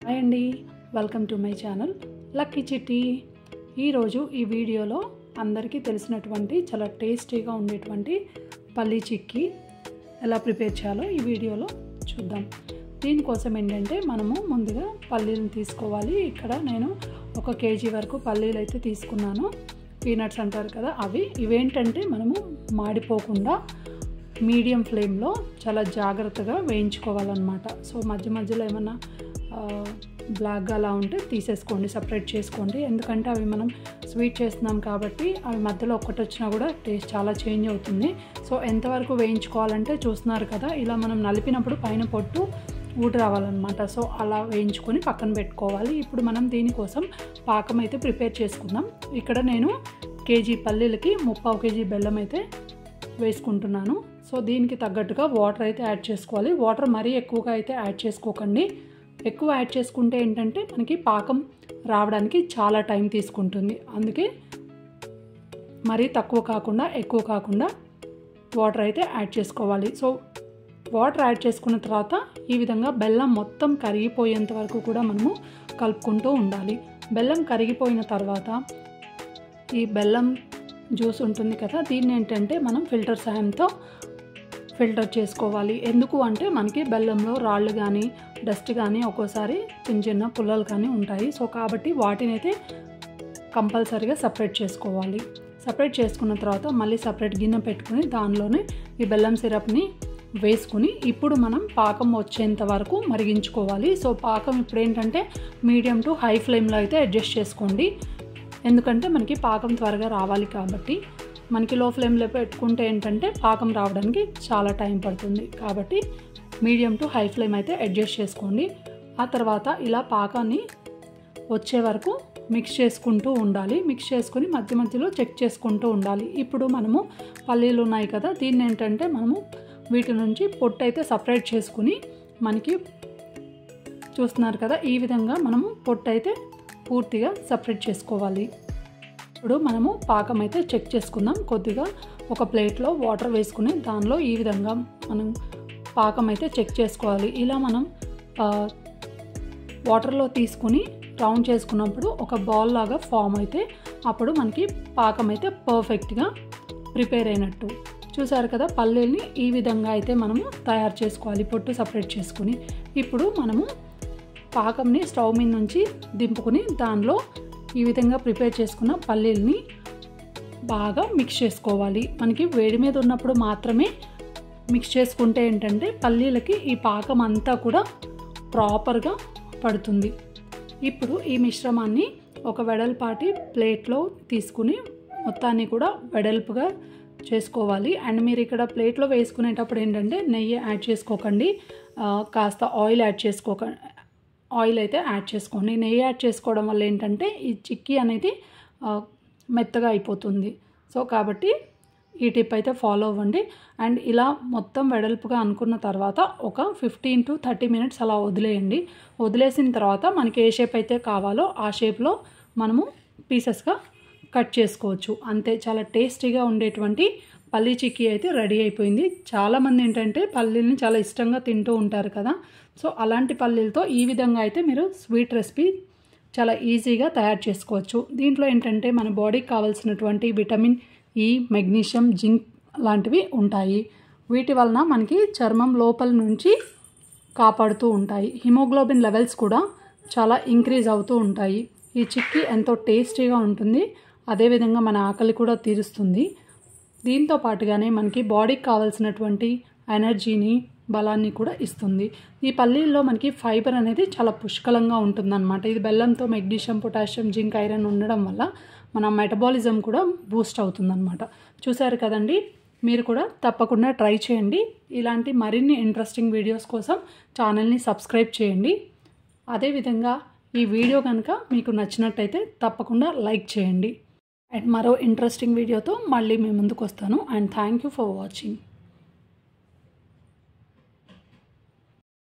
Hi అండి, welcome to my channel lucky చిట్టి. ఈరోజు ఈ వీడియోలో అందరికీ తెలిసినటువంటి చాలా టేస్టీగా ఉండేటువంటి పల్లీ చిక్కీ ఎలా ప్రిపేర్ చేయాలో ఈ వీడియోలో చూద్దాం. దీనికోసం ఏంటంటే మనము ముందుగా పల్లీలను తీసుకోవాలి. ఇక్కడ నేను 1 కేజీ వరకు పల్లీలు అయితే తీసుకున్నాను. పీనట్స్ అంటారు కదా, ఇవేంటంటే మనము మాడిపోకుండా మీడియం ఫ్లేమ్లో చాలా జాగ్రత్తగా వేయించుకోవాలన్నమాట. సో మధ్య మధ్యలో ఏమన్నా బ్లాక్గా అలా ఉంటే తీసేసుకోండి, సపరేట్ చేసుకోండి. ఎందుకంటే అవి మనం స్వీట్ చేస్తున్నాం కాబట్టి అవి మధ్యలో ఒక్కటి వచ్చినా కూడా టేస్ట్ చాలా చేంజ్ అవుతుంది. సో ఎంతవరకు వేయించుకోవాలంటే చూస్తున్నారు కదా, ఇలా మనం నలిపినప్పుడు పైన పొట్టు ఊడి రావాలన్నమాట. సో అలా వేయించుకొని పక్కన పెట్టుకోవాలి. ఇప్పుడు మనం దీనికోసం పాకం అయితే ప్రిపేర్ చేసుకుందాం. ఇక్కడ నేను కేజీ పల్లీలకి 3/4 కేజీ బెల్లం అయితే వేసుకుంటున్నాను. సో దీనికి తగ్గట్టుగా వాటర్ అయితే యాడ్ చేసుకోవాలి. వాటర్ మరీ ఎక్కువగా అయితే యాడ్ చేసుకోకండి. ఎక్కువ యాడ్ చేసుకుంటే ఏంటంటే మనకి పాకం రావడానికి చాలా టైం తీసుకుంటుంది. అందుకే మరీ తక్కువ కాకుండా ఎక్కువ కాకుండా వాటర్ అయితే యాడ్ చేసుకోవాలి. సో వాటర్ యాడ్ చేసుకున్న తర్వాత ఈ విధంగా బెల్లం మొత్తం కరిగిపోయేంత వరకు కూడా మనము కలుపుకుంటూ ఉండాలి. బెల్లం కరిగిపోయిన తర్వాత ఈ బెల్లం జ్యూస్ ఉంటుంది కదా, దీన్ని ఏంటంటే మనం ఫిల్టర్ సాయంతో ఫిల్టర్ చేసుకోవాలి. ఎందుకు అంటే మనకి బెల్లంలో రాళ్ళు కానీ డస్ట్ కానీ ఒక్కోసారి చిన్న చిన్న పుల్లలు కానీ ఉంటాయి. సో కాబట్టి వాటిని అయితే కంపల్సరీగా సపరేట్ చేసుకోవాలి. సపరేట్ చేసుకున్న తర్వాత మళ్ళీ సపరేట్ గిన్నె పెట్టుకుని దానిలోనే ఈ బెల్లం సిరప్ని వేసుకుని ఇప్పుడు మనం పాకం వచ్చేంత వరకు మరిగించుకోవాలి. సో పాకం ఇప్పుడు ఏంటంటే మీడియం టు హై ఫ్లేమ్లో అయితే అడ్జస్ట్ చేసుకోండి. ఎందుకంటే మనకి పాకం త్వరగా రావాలి కాబట్టి. మనకి లో ఫ్లేమ్లో పెట్టుకుంటే ఏంటంటే పాకం రావడానికి చాలా టైం పడుతుంది. కాబట్టి మీడియం టు హై ఫ్లేమ్ అయితే అడ్జస్ట్ చేసుకోండి. ఆ తర్వాత ఇలా పాకాన్ని వచ్చే వరకు మిక్స్ చేసుకుంటూ ఉండాలి. మిక్స్ చేసుకుని మధ్య మధ్యలో చెక్ చేసుకుంటూ ఉండాలి. ఇప్పుడు మనము పల్లీలు ఉన్నాయి కదా, దీన్ని ఏంటంటే మనము వీటి నుంచి పొట్టు అయితే సపరేట్ చేసుకుని మనకి చూస్తున్నారు కదా, ఈ విధంగా మనము పొట్టు అయితే పూర్తిగా సపరేట్ చేసుకోవాలి. ఇప్పుడు మనము పాకం అయితే చెక్ చేసుకుందాం. కొద్దిగా ఒక ప్లేట్లో వాటర్ వేసుకుని దానిలో ఈ విధంగా మనం పాకం అయితే చెక్ చేసుకోవాలి. ఇలా మనం వాటర్లో తీసుకుని రౌండ్ చేసుకున్నప్పుడు ఒక బాల్ లాగా ఫామ్ అయితే అప్పుడు మనకి పాకం అయితే పర్ఫెక్ట్గా ప్రిపేర్ అయినట్టు. చూసారు కదా, పల్లీల్ని ఈ విధంగా అయితే మనము తయారు చేసుకోవాలి, పొట్టు సపరేట్ చేసుకుని. ఇప్పుడు మనము పాకంని స్టవ్ మీద నుంచి దింపుకుని దానిలో ఈ విధంగా ప్రిపేర్ చేసుకున్న పల్లీల్ని బాగా మిక్స్ చేసుకోవాలి. మనకి వేడి మీద ఉన్నప్పుడు మాత్రమే మిక్స్ చేసుకుంటే ఏంటంటే పల్లీలకి ఈ పాకం అంతా కూడా ప్రాపర్గా పడుతుంది. ఇప్పుడు ఈ మిశ్రమాన్ని ఒక వెడల్పాటి ప్లేట్లో తీసుకుని మొత్తాన్ని కూడా వెడల్పుగా చేసుకోవాలి. అండ్ మీరు ఇక్కడ ప్లేట్లో వేసుకునేటప్పుడు ఏంటంటే నెయ్యి యాడ్ చేసుకోకండి, కాస్త ఆయిల్ అయితే యాడ్ చేసుకోండి. నెయ్యి యాడ్ చేసుకోవడం వల్ల ఏంటంటే ఈ చిక్కీ అనేది మెత్తగా అయిపోతుంది. సో కాబట్టి ఈ టిప్ అయితే ఫాలో అవ్వండి. అండ్ ఇలా మొత్తం వెడల్పుగా అనుకున్న తర్వాత ఒక 15 to 30 minutes అలా వదిలేయండి. వదిలేసిన తర్వాత మనకి ఏ షేప్ అయితే కావాలో ఆ షేప్లో మనము పీసెస్గా కట్ చేసుకోవచ్చు. అంతే, చాలా టేస్టీగా ఉండేటువంటి పల్లీ చిక్కీ అయితే రెడీ అయిపోయింది. చాలామంది ఏంటంటే పల్లీల్ని చాలా ఇష్టంగా తింటూ ఉంటారు కదా, సో అలాంటి పల్లీలతో ఈ విధంగా అయితే మీరు స్వీట్ రెసిపీ చాలా ఈజీగా తయారు చేసుకోవచ్చు. దీంట్లో ఏంటంటే మన బాడీకి కావాల్సినటువంటి విటమిన్ ఈ, మెగ్నీషియం, జింక్ లాంటివి ఉంటాయి. వీటి వలన మనకి చర్మం లోపల నుంచి కాపాడుతూ ఉంటాయి. హిమోగ్లోబిన్ లెవెల్స్ కూడా చాలా ఇంక్రీజ్ అవుతూ ఉంటాయి. ఈ చిక్కీ ఎంతో టేస్టీగా ఉంటుంది, అదేవిధంగా మన ఆకలి కూడా తీరుస్తుంది. దీంతో పాటుగానే మనకి బాడీకి కావాల్సినటువంటి ఎనర్జీని, బలాన్ని కూడా ఇస్తుంది. ఈ పల్లీల్లో మనకి ఫైబర్ అనేది చాలా పుష్కలంగా ఉంటుందన్నమాట. ఇది బెల్లంతో మెగ్నీషియం, పొటాషియం, జింక్, ఐరన్ ఉండడం వల్ల మన మెటబాలిజం కూడా బూస్ట్ అవుతుందన్నమాట. చూసారు కదండి, మీరు కూడా తప్పకుండా ట్రై చేయండి. ఇలాంటి మరిన్ని ఇంట్రెస్టింగ్ వీడియోస్ కోసం ఛానల్ని సబ్స్క్రైబ్ చేయండి. అదేవిధంగా ఈ వీడియో కనుక మీకు నచ్చినట్టయితే తప్పకుండా లైక్ చేయండి. అండ్ మరో ఇంట్రెస్టింగ్ వీడియోతో మళ్ళీ మీ ముందుకు వస్తాను. And thank you for watching.